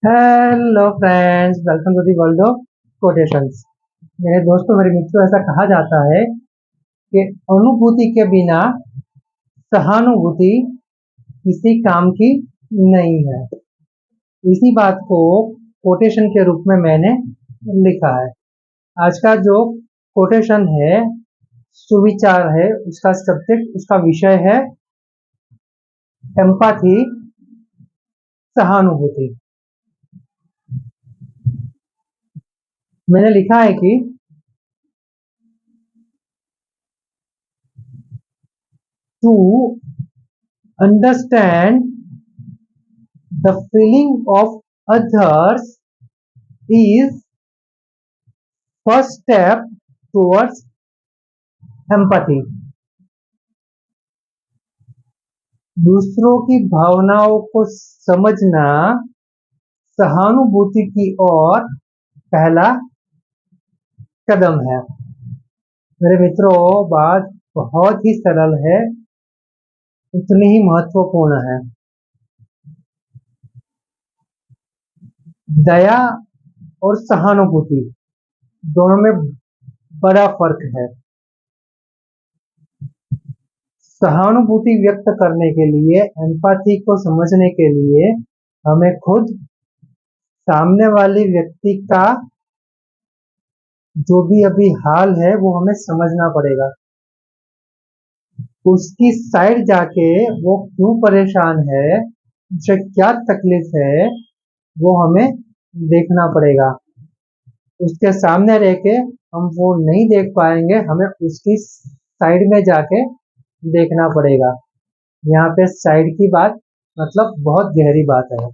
Hello friends, welcome to the world of quotations. मेरे दोस्तों, मेरे मित्रों, ऐसा कहा जाता है कि अनुभूति के बिना सहानुभूति किसी काम की नहीं है। इसी बात को कोटेशन के रूप में मैंने लिखा है। आज का जो कोटेशन है, सुविचार है, उसका सब्जेक्ट, उसका विषय है एम्पैथी, सहानुभूति। मैंने लिखा है कि to understand the feeling of others is first step towards empathy। दूसरों की भावनाओं को समझना सहानुभूति की ओर पहला कदम है। मेरे मित्रों, बात बहुत ही सरल है, उतनी ही महत्वपूर्ण है। दया और सहानुभूति दोनों में बड़ा फर्क है। सहानुभूति व्यक्त करने के लिए, एम्पैथी को समझने के लिए हमें खुद सामने वाले व्यक्ति का जो भी अभी हाल है वो हमें समझना पड़ेगा। उसकी साइड जाके वो क्यों परेशान है, उसे क्या तकलीफ है, वो हमें देखना पड़ेगा। उसके सामने रह के हम वो नहीं देख पाएंगे, हमें उसकी साइड में जाके देखना पड़ेगा। यहाँ पे साइड की बात मतलब बहुत गहरी बात है,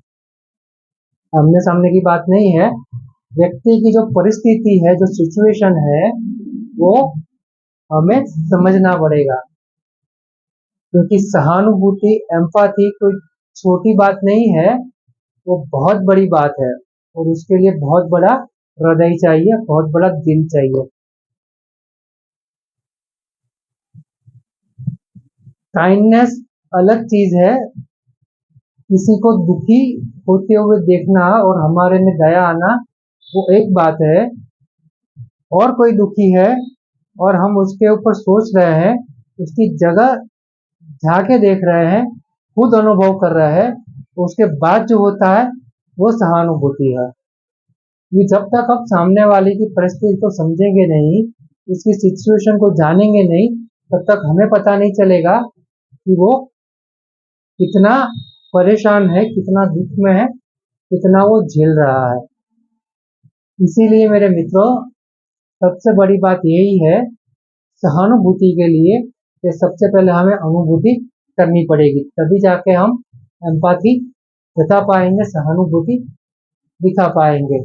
आमने सामने की बात नहीं है। व्यक्ति की जो परिस्थिति है, जो सिचुएशन है, वो हमें समझना पड़ेगा। क्योंकि सहानुभूति, एम्पैथी कोई छोटी बात नहीं है, वो बहुत बड़ी बात है। और उसके लिए बहुत बड़ा हृदय चाहिए, बहुत बड़ा दिल चाहिए। काइंडनेस अलग चीज है। किसी को दुखी होते हुए देखना और हमारे में दया आना, वो एक बात है। और कोई दुखी है और हम उसके ऊपर सोच रहे हैं, उसकी जगह झाके देख रहे हैं, खुद अनुभव कर रहे हैं, तो उसके बाद जो होता है वो सहानुभूति है। कि जब तक हम सामने वाले की परिस्थिति को समझेंगे नहीं, उसकी सिचुएशन को जानेंगे नहीं, तब तक हमें पता नहीं चलेगा कि वो कितना परेशान है, कितना दुख में है, कितना वो झेल रहा है। इसीलिए मेरे मित्रों, सबसे बड़ी बात यही है, सहानुभूति के लिए कि सबसे पहले हमें अनुभूति करनी पड़ेगी, तभी जाके हम एम्पैथी जता पाएंगे, सहानुभूति दिखा पाएंगे।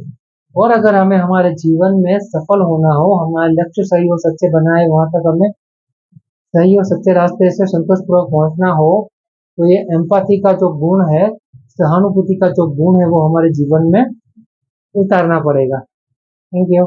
और अगर हमें हमारे जीवन में सफल होना हो, हमारे लक्ष्य सही और सच्चे बनाए, वहां तक हमें सही और सच्चे रास्ते से संतोषपूर्वक पहुंचना हो, तो ये एम्पैथी का जो गुण है, सहानुभूति का जो गुण है, वो हमारे जीवन में उतारना पड़ेगा। Thank you.